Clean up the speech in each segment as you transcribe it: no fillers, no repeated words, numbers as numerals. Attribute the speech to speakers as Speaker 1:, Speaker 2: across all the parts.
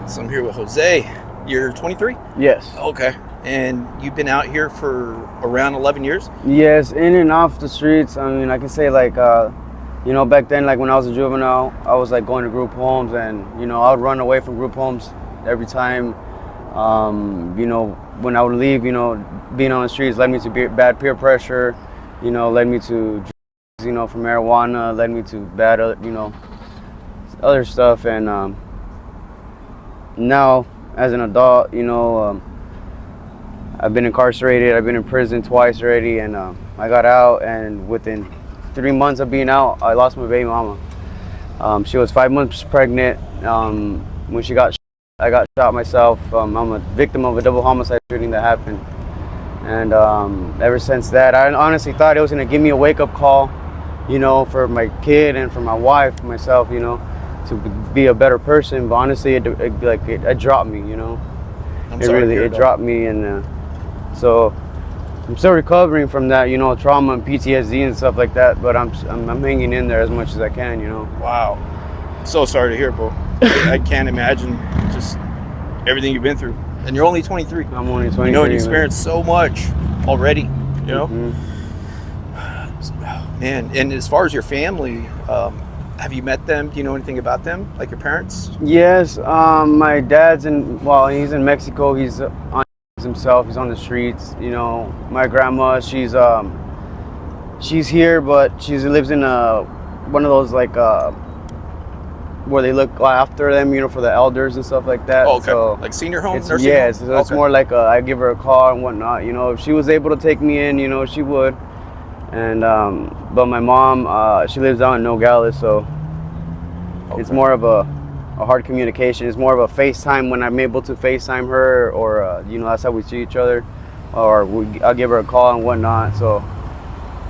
Speaker 1: So I'm here with Jose. You're 23?
Speaker 2: Yes.
Speaker 1: Okay. And you've been out here for around 11 years?
Speaker 2: Yes, in and off the streets. I mean, I can say back then, like when I was a juvenile, I was like going to group homes, and I would run away from group homes every time. When I would leave, being on the streets led me to bad peer pressure. Led me to drugs, from marijuana, led me to bad, other stuff, and now as an adult, I've been incarcerated. I've been in prison twice already, and I got out, and within 3 months of being out, I lost my baby mama. She was 5 months pregnant. When she got shot, I got shot myself. I'm a victim of a double homicide shooting that happened. And ever since that, I honestly thought it was going to give me a wake-up call, for my kid and for my wife, myself, to be a better person. But honestly, it dropped me,
Speaker 1: I'm sorry to hear
Speaker 2: It
Speaker 1: that.
Speaker 2: dropped me, and so I'm still recovering from that, trauma and PTSD and stuff like that. But I'm hanging in there as much as I can,
Speaker 1: Wow. So sorry to hear, bro. I can't imagine just everything you've been through. And you're only 23.
Speaker 2: I'm only 23.
Speaker 1: And you experienced so much already,
Speaker 2: Mm-hmm.
Speaker 1: Man, and as far as your family, have you met them? Do you know anything about them? Like your parents?
Speaker 2: Yes, my dad's he's in Mexico. He's on himself. He's on the streets. My grandma, she's here, but she lives in one of those where they look after them, for the elders and stuff like that.
Speaker 1: Oh, okay.
Speaker 2: So
Speaker 1: like senior home?
Speaker 2: it's,
Speaker 1: Nursing
Speaker 2: yes,
Speaker 1: home?
Speaker 2: so it's
Speaker 1: Okay.
Speaker 2: more like I give her a call and whatnot. If she was able to take me in, she would. And but my mom, she lives out in Nogales, so it's more of a hard communication. It's more of a FaceTime when I'm able to FaceTime her, or that's how we see each other, or I'll give her a call and whatnot. So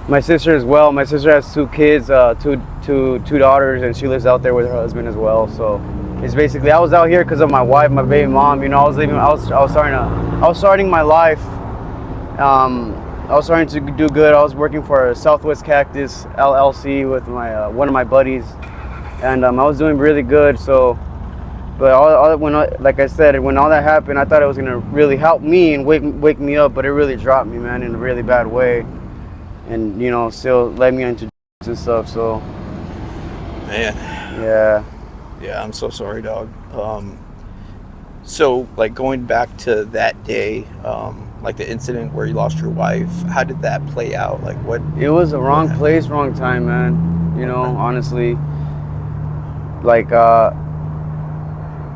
Speaker 2: my sister as well. My sister has 2 kids, two daughters, and she lives out there with her husband as well. So it's basically I was out here because of my wife, my baby mom. I was starting my life. I was starting to do good. I was working for Southwest Cactus LLC with my one of my buddies, and I was doing really good. So, but like I said, when all that happened, I thought it was gonna really help me and wake me up, but it really dropped me, man, in a really bad way, and still led me into drugs and stuff. So,
Speaker 1: Man.
Speaker 2: yeah.
Speaker 1: Yeah, I'm so sorry, dog. So, like, going back to that day, like the incident where you lost your wife, how did that play out? Like, what?
Speaker 2: It was the wrong
Speaker 1: happened?
Speaker 2: place, wrong time, man. Honestly, like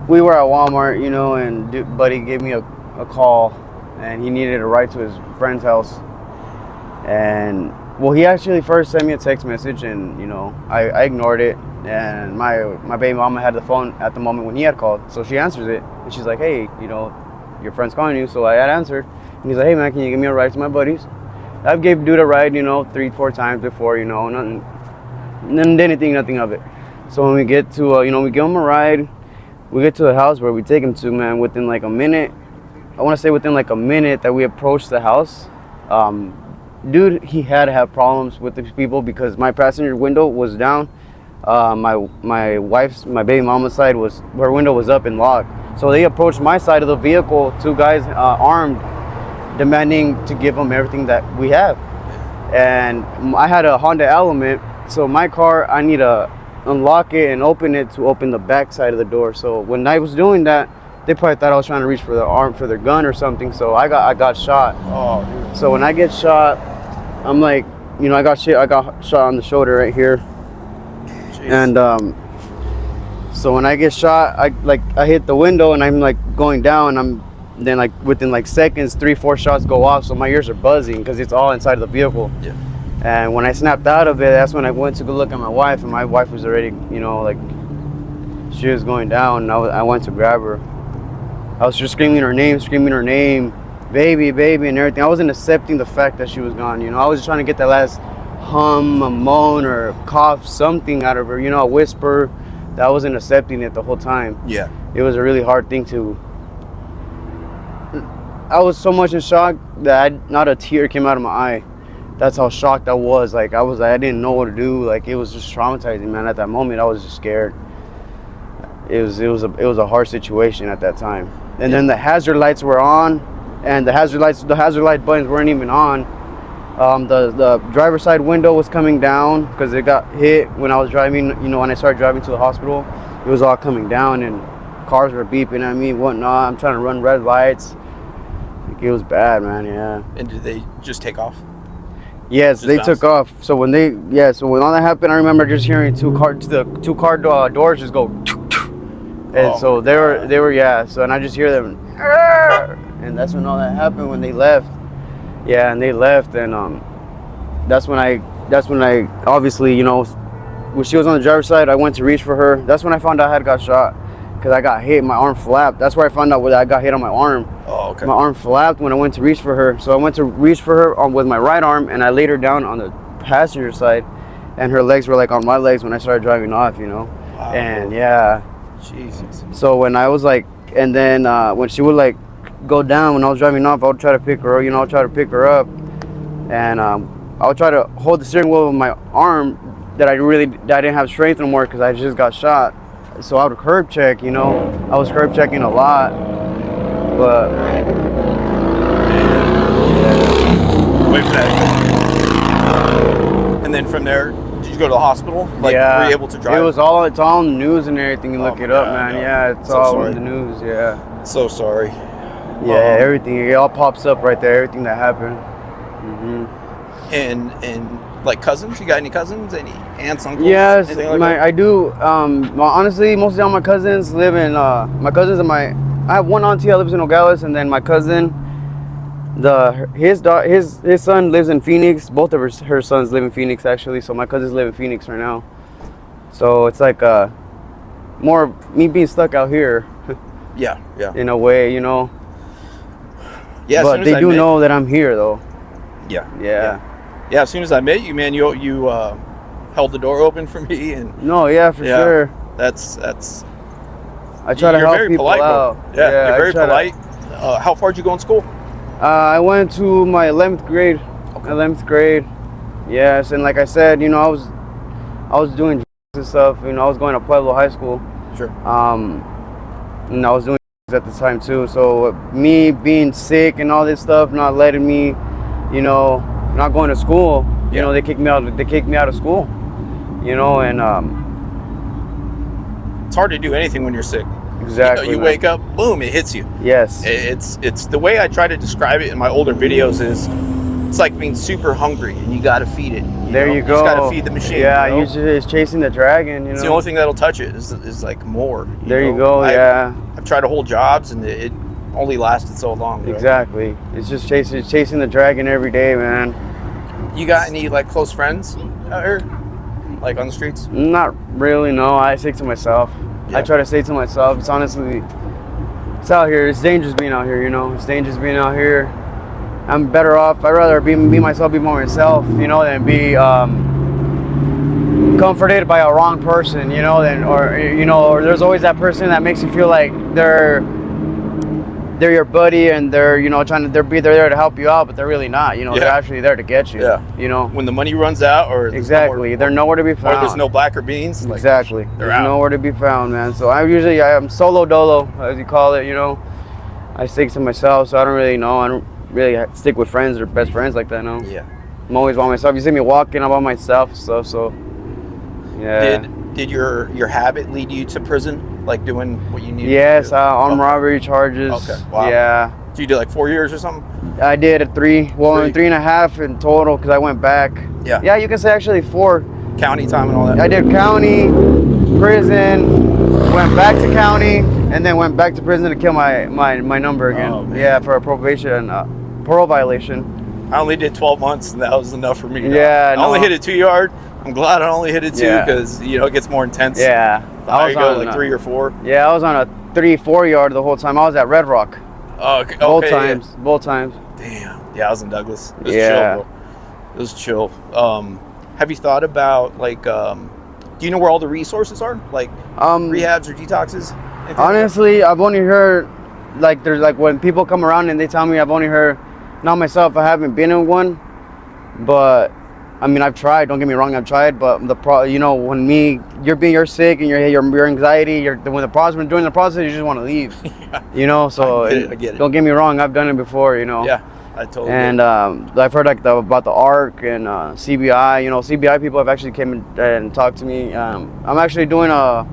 Speaker 2: we were at Walmart, and buddy gave me a call, and he needed a ride to his friend's house. And well, he actually first sent me a text message, and I ignored it. And my baby mama had the phone at the moment when he had called, so she answers it, and she's like, "Hey, your friend's calling you." So I had answered, and he's like, "Hey man, can you give me a ride to my buddies?" I've gave dude a ride, 3-4 times before, nothing of it. So when we get to, we give him a ride, we get to the house where we take him to, man, within like a minute, I want to say within like a minute that we approached the house, dude, he had to have problems with these people because my passenger window was down. My baby mama's side her window was up and locked. So they approached my side of the vehicle, 2 guys armed, demanding to give them everything that we have. And I had a Honda Element, so my car, I need to unlock it and open it to open the back side of the door. So when I was doing that, they probably thought I was trying to reach for their arm, for their gun or something. So I got shot.
Speaker 1: Oh, dude.
Speaker 2: So when I get shot, I'm like, I got shot on the shoulder right here.
Speaker 1: Jeez.
Speaker 2: And so when I get shot, I hit the window and I'm like going down. Then like within like seconds, 3-4 shots go off. So my ears are buzzing because it's all inside of the vehicle.
Speaker 1: Yeah.
Speaker 2: And when I snapped out of it, that's when I went to go look at my wife, and my wife was already, she was going down. And I went to grab her. I was just screaming her name, baby, baby, and everything. I wasn't accepting the fact that she was gone. I was just trying to get that last hum, a moan, or a cough, something out of her. A whisper. That I wasn't accepting it the whole time.
Speaker 1: Yeah.
Speaker 2: It was a really hard thing to. I was so much in shock that not a tear came out of my eye. That's how shocked I was. I didn't know what to do. It was just traumatizing, man. At that moment, I was just scared. it was a hard situation at that time. And then the hazard lights were on, and the hazard light buttons weren't even on. The driver's side window was coming down because it got hit when I was driving. You know, when I started driving to the hospital, it was all coming down, and cars were beeping at me, whatnot. I'm trying to run red lights. It was bad, man. Yeah.
Speaker 1: And did they just take off?
Speaker 2: Yes,
Speaker 1: Just
Speaker 2: they
Speaker 1: bounce?
Speaker 2: took off. So when all that happened, I remember just hearing two car doors just go, and
Speaker 1: Oh
Speaker 2: so
Speaker 1: my God.
Speaker 2: they were yeah. So and I just hear them, and that's when all that happened when they left. Yeah, and they left, and that's when I obviously, you know, when she was on the driver's side, I went to reach for her. That's when I found out I had got shot because I got hit. My arm flapped. That's where I found out where I got hit on my arm.
Speaker 1: Oh, okay.
Speaker 2: My arm flapped when I went to reach for her. So I went to reach for her with my right arm, and I laid her down on the passenger side, and her legs were like on my legs when I started driving off, you know.
Speaker 1: Wow.
Speaker 2: And yeah,
Speaker 1: Jesus.
Speaker 2: so when I was like, and then when she would like go down when I was driving off, I would try to pick her, you know, try to pick her up, and I would try to hold the steering wheel with my arm that I didn't have strength anymore because I just got shot. So I would curb check, you know. I was curb checking a lot, but
Speaker 1: Wait for that. And then from there, did you go to the hospital? Like,
Speaker 2: yeah,
Speaker 1: were you able to drive?
Speaker 2: it's all in the news and everything. You
Speaker 1: Oh
Speaker 2: look
Speaker 1: my
Speaker 2: it up,
Speaker 1: God,
Speaker 2: man.
Speaker 1: no.
Speaker 2: Yeah, it's
Speaker 1: So
Speaker 2: all
Speaker 1: sorry.
Speaker 2: in the news. Yeah,
Speaker 1: So sorry.
Speaker 2: yeah, everything. It all pops up right there. Everything that happened.
Speaker 1: And like cousins? You got any cousins? Any aunts, uncles?
Speaker 2: Yes,
Speaker 1: anything like that?
Speaker 2: I do. Well, honestly, mostly all my cousins live in. I have one auntie that lives in Nogales, and then my cousin, his son lives in Phoenix. Both of her sons live in Phoenix, actually. So my cousins live in Phoenix right now. So it's like more of me being stuck out here
Speaker 1: Yeah, yeah.
Speaker 2: in a way, you know.
Speaker 1: Yeah, as soon
Speaker 2: But
Speaker 1: as
Speaker 2: they
Speaker 1: I
Speaker 2: do
Speaker 1: met-
Speaker 2: know that I'm here, though.
Speaker 1: Yeah.
Speaker 2: Yeah.
Speaker 1: Yeah, as soon as I met you, man, you held the door open for me, and
Speaker 2: No, yeah, for
Speaker 1: Yeah.
Speaker 2: sure.
Speaker 1: that's
Speaker 2: I try to
Speaker 1: you're
Speaker 2: help
Speaker 1: very
Speaker 2: people
Speaker 1: polite,
Speaker 2: out.
Speaker 1: bro. Yeah, you're
Speaker 2: I
Speaker 1: very
Speaker 2: try to-
Speaker 1: polite. How far did you go in school?
Speaker 2: I went to my 11th grade.
Speaker 1: Okay.
Speaker 2: 11th grade. Yes, and like I said, you know, I was doing drugs and stuff. You know, I was going to Pueblo High School.
Speaker 1: Sure.
Speaker 2: And I was doing drugs at the time too. So me being sick and all this stuff, not letting me, you know, not going to school. You
Speaker 1: Yeah.
Speaker 2: know, they kicked me out. They kicked me out of school. You know, and
Speaker 1: It's hard to do anything when you're sick.
Speaker 2: exactly.
Speaker 1: You
Speaker 2: man.
Speaker 1: wake up, boom, it hits you.
Speaker 2: Yes.
Speaker 1: It's the way I try to describe it in my older videos is it's like being super hungry and you got to feed it.
Speaker 2: There
Speaker 1: know?
Speaker 2: you go.
Speaker 1: just got to feed the machine.
Speaker 2: Yeah,
Speaker 1: you know?
Speaker 2: it's chasing the dragon. You
Speaker 1: It's
Speaker 2: know.
Speaker 1: the only thing that'll touch it is like more.
Speaker 2: There you
Speaker 1: know?
Speaker 2: go. Yeah.
Speaker 1: I've tried to hold jobs and it only lasted so long. Bro.
Speaker 2: Exactly. It's just chasing the dragon every day, man.
Speaker 1: You got any like close friends out here, like on the streets?
Speaker 2: Not really, no. I stick to myself.
Speaker 1: Yeah.
Speaker 2: I try to stay to myself. It's honestly, it's out here. It's dangerous being out here, you know. It's dangerous being out here. I'm better off. I'd rather be myself, be more myself, you know, than be comforted by a wrong person, you know, or there's always that person that makes you feel like they're your buddy and they're, you know, they're there to help you out, but they're really not, you know.
Speaker 1: Yeah.
Speaker 2: They're actually there to get you.
Speaker 1: Yeah.
Speaker 2: You know.
Speaker 1: When the money runs out, or there's
Speaker 2: Exactly. They're nowhere to be
Speaker 1: or
Speaker 2: found.
Speaker 1: there's no black or beans. Like,
Speaker 2: Exactly.
Speaker 1: they're
Speaker 2: There's
Speaker 1: out.
Speaker 2: nowhere to be found, man. So I'm solo dolo, as you call it, you know. I stick to myself, so I don't really stick with friends or best friends like that, no.
Speaker 1: Yeah.
Speaker 2: I'm always by myself. You see me walking, I'm by myself, so yeah.
Speaker 1: Did your habit lead you to prison, like doing what you needed?
Speaker 2: Yes,
Speaker 1: to do?
Speaker 2: armed
Speaker 1: Okay.
Speaker 2: robbery charges.
Speaker 1: Okay, wow.
Speaker 2: Yeah.
Speaker 1: So you did like 4 years or something?
Speaker 2: I did a 3
Speaker 1: Three.
Speaker 2: and a half in total because I went back.
Speaker 1: Yeah.
Speaker 2: Yeah, you can say actually 4.
Speaker 1: County time and all that.
Speaker 2: I did county, prison, went back to county, and then went back to prison to kill my number again.
Speaker 1: Oh, man.
Speaker 2: Yeah, for a parole violation.
Speaker 1: I only did 12 months, and that was enough for me.
Speaker 2: Yeah,
Speaker 1: I only
Speaker 2: no.
Speaker 1: hit it 2 yard. I'm glad I only hit it 2
Speaker 2: Yeah.
Speaker 1: because it gets more intense.
Speaker 2: Yeah,
Speaker 1: The higher you go, like 3 or 4.
Speaker 2: Yeah, I was on a 3-4 yard the whole time. I was at Red Rock.
Speaker 1: Oh, okay.
Speaker 2: Both
Speaker 1: okay,
Speaker 2: times. Both times.
Speaker 1: Yeah. Damn. Yeah, I was in Douglas. It was
Speaker 2: Yeah.
Speaker 1: chill, bro. It was chill. Have you thought about like, do you know where all the resources are? Like rehabs or detoxes? Anything like that?
Speaker 2: Honestly, I've only heard like there's like when people come around and they tell me, I've only heard, not myself, I haven't been in one, but I mean, I've tried. Don't get me wrong, I've tried. But you know, when you're sick and your anxiety, when the process, during the process, you just want to leave.
Speaker 1: Yeah.
Speaker 2: You know, so
Speaker 1: I get it.
Speaker 2: don't get me wrong, I've done it before. You know.
Speaker 1: Yeah, I totally.
Speaker 2: And
Speaker 1: get it.
Speaker 2: I've heard like about the ARC and CBI. You know, CBI people have actually came and talked to me. I'm actually doing a.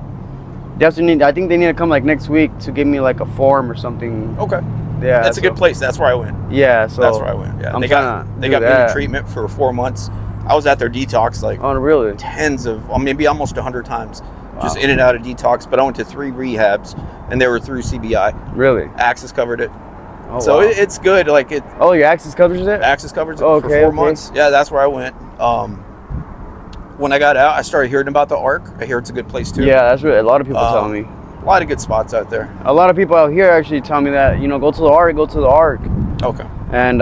Speaker 2: I think they need to come like next week to give me like a form or something.
Speaker 1: Okay.
Speaker 2: Yeah,
Speaker 1: That's a good place. That's where I went.
Speaker 2: Yeah, so
Speaker 1: That's where I went. Yeah,
Speaker 2: I'm
Speaker 1: they got me in treatment for 4 months. I was at their detox like
Speaker 2: Oh, really?
Speaker 1: tens of, well, maybe almost 100 times, just in and out of detox. But I went to 3 rehabs, and they were through CBI.
Speaker 2: Really?
Speaker 1: Access covered it,
Speaker 2: Oh,
Speaker 1: so
Speaker 2: wow.
Speaker 1: it's good. Like it,
Speaker 2: Oh, your Access covers it?
Speaker 1: Access covers it
Speaker 2: Oh,
Speaker 1: for
Speaker 2: okay,
Speaker 1: 4
Speaker 2: okay.
Speaker 1: months. Yeah, that's where I went. When I got out, I started hearing about the ARC. I hear it's a good place too.
Speaker 2: Yeah, that's what a lot of people tell me.
Speaker 1: A lot of good spots out there.
Speaker 2: A lot of people out here actually tell me that, you know, go to the ARC, go to the ARC.
Speaker 1: Okay.
Speaker 2: And,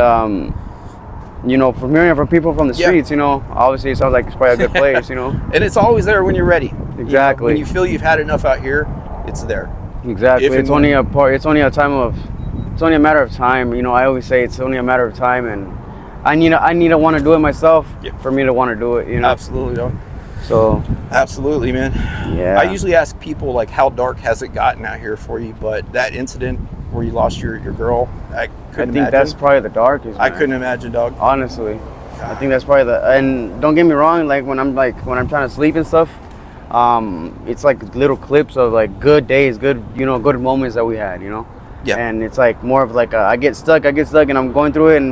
Speaker 2: you know, from hearing from people from the
Speaker 1: Yeah.
Speaker 2: streets, you know, obviously it sounds like it's probably a good place, you know.
Speaker 1: And it's always there when you're ready.
Speaker 2: Exactly.
Speaker 1: When you feel you've had enough out here, it's there.
Speaker 2: Exactly.
Speaker 1: If and
Speaker 2: It's only a matter of time. You know, I always say it's only a matter of time, and I need to want to do it myself for me to want to do it, you know.
Speaker 1: Absolutely, dog.
Speaker 2: So,
Speaker 1: Absolutely, man.
Speaker 2: yeah.
Speaker 1: I usually ask people like, how dark has it gotten out here for you? But that incident where you lost your girl, I couldn't
Speaker 2: think
Speaker 1: imagine.
Speaker 2: that's probably the darkest.
Speaker 1: I
Speaker 2: man.
Speaker 1: couldn't imagine, dog.
Speaker 2: Honestly, I think that's probably and don't get me wrong, like when I'm trying to sleep and stuff, it's like little clips of like good days, good moments that we had, you know.
Speaker 1: Yeah.
Speaker 2: And it's like more of like I get stuck, and I'm going through it,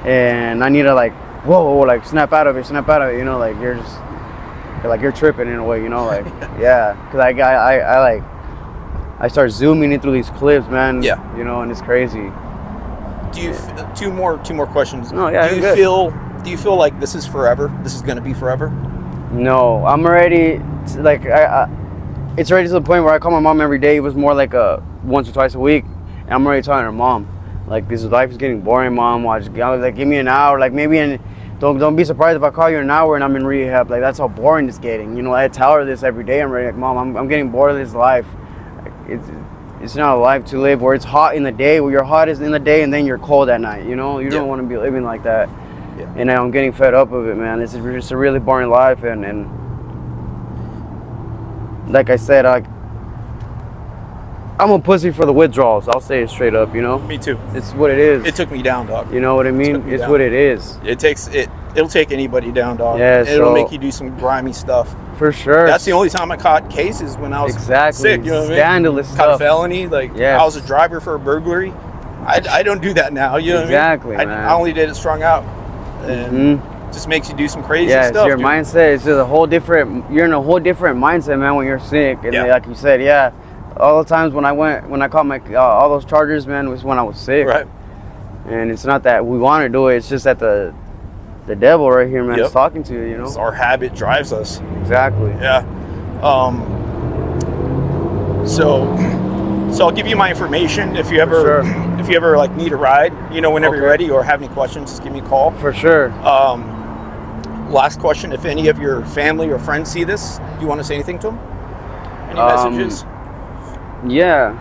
Speaker 2: and I need to like whoa, like snap out of it, you know, like you're tripping in a way, you know, like yeah, because I start zooming in through these clips, man.
Speaker 1: Yeah.
Speaker 2: You know, and it's crazy.
Speaker 1: Do you two more questions?
Speaker 2: No, yeah,
Speaker 1: Do you
Speaker 2: you're good.
Speaker 1: do you feel like this is forever? This is going to be forever?
Speaker 2: No, I'm already like it's already to the point where I call my mom every day. It was more like once or twice a week, and I'm already telling her, Mom, like this life is getting boring, Mom. Like give me an hour, like maybe don't be surprised if I call you in an hour and I'm in rehab. Like that's how boring it's getting. You know, I tell her this every day. I'm ready, like, Mom, I'm getting bored of this life. It's not a life to live where it's hot in the day, where you're hot is in the day and then you're cold at night. You know, you don't want to be living like that.
Speaker 1: Yeah.
Speaker 2: And I'm getting fed up of it, man. It's just a really boring life, and like I said, I'm a pussy for the withdrawals. I'll say it straight up, you know.
Speaker 1: Me too.
Speaker 2: It's what it is.
Speaker 1: It took me down, dog.
Speaker 2: You know what I mean? It's what it is.
Speaker 1: It'll take anybody down, dog.
Speaker 2: Yeah,
Speaker 1: It'll
Speaker 2: so-
Speaker 1: make you do some grimy stuff.
Speaker 2: For sure.
Speaker 1: That's the only time I caught cases when I was sick. You know what I mean?
Speaker 2: Scandalous
Speaker 1: Caught a
Speaker 2: stuff.
Speaker 1: felony. Like
Speaker 2: Yes.
Speaker 1: I was a driver for a burglary. I don't do that now. You know
Speaker 2: Exactly,
Speaker 1: what I mean?
Speaker 2: man.
Speaker 1: I only did it strung out, and just makes you do some crazy
Speaker 2: Yeah,
Speaker 1: stuff.
Speaker 2: it's your
Speaker 1: dude.
Speaker 2: mindset. It's just you're in a whole different mindset, man, when you're sick. And
Speaker 1: Yeah.
Speaker 2: like you said, yeah, all the times when I caught my all those charges, man, was when I was sick.
Speaker 1: Right.
Speaker 2: And it's not that we want to do it. It's just that the devil right here, man,
Speaker 1: Yep.
Speaker 2: is talking to you. You know.
Speaker 1: It's our habit drives us.
Speaker 2: Exactly.
Speaker 1: Yeah. So I'll give you my information if you ever like need a ride. You know, whenever you're
Speaker 2: Okay.
Speaker 1: ready or have any questions, just give me a call.
Speaker 2: For sure.
Speaker 1: Last question: if any of your family or friends see this, do you want to say anything to them? Any messages?
Speaker 2: Yeah.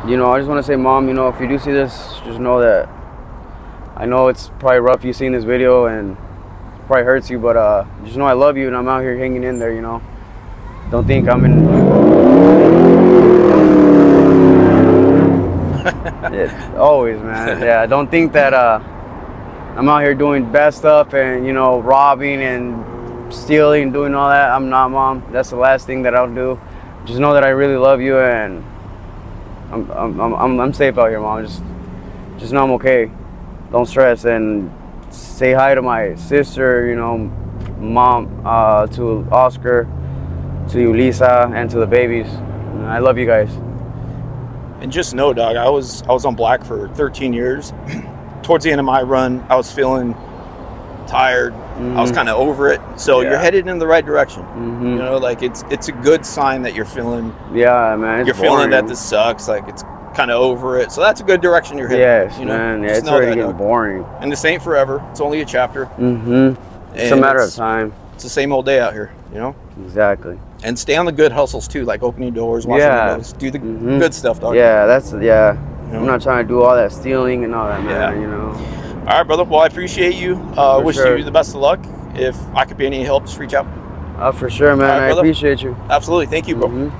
Speaker 2: You know, I just want to say, Mom, you know, if you do see this, just know that I know it's probably rough you seeing this video and it probably hurts you, but just know I love you and I'm out here hanging in there, you know. Don't think I'm in. Yeah, always, man. Yeah, don't think that I'm out here doing bad stuff and, you know, robbing and stealing, doing all that. I'm not, Mom. That's the last thing that I'll do. Just know that I really love you and I'm safe out here, Mom. Just know I'm okay. Don't stress and say hi to my sister, you know, Mom, to Oscar, to you, Lisa, and to the babies. I love you guys.
Speaker 1: And just know, dog, I was on black for 13 years. Towards the end of my run, I was feeling tired. I was kind of over it. So you're headed in the right direction. You know, like it's a good sign that you're feeling.
Speaker 2: Yeah, man.
Speaker 1: You're feeling that this sucks. Like it's kind of over it. So that's a good direction you're headed.
Speaker 2: Yes,
Speaker 1: you know?
Speaker 2: man. Yeah,
Speaker 1: Just
Speaker 2: it's
Speaker 1: know
Speaker 2: already
Speaker 1: that,
Speaker 2: getting
Speaker 1: dog.
Speaker 2: boring.
Speaker 1: And this ain't forever. It's only a chapter.
Speaker 2: It's a matter of time.
Speaker 1: It's the same old day out here, you know?
Speaker 2: Exactly.
Speaker 1: And stay on the good hustles too, like opening doors, washing windows, do the good stuff, dog.
Speaker 2: Yeah, I'm
Speaker 1: know?
Speaker 2: not trying to do all that stealing and all that, man,
Speaker 1: Yeah.
Speaker 2: you know.
Speaker 1: All right, brother. Well, I appreciate you. Wish
Speaker 2: sure.
Speaker 1: you the best of luck. If I could be any help, just reach out.
Speaker 2: For sure, man.
Speaker 1: All right,
Speaker 2: I
Speaker 1: brother.
Speaker 2: appreciate you.
Speaker 1: Absolutely. Thank you, bro.
Speaker 2: Mhm.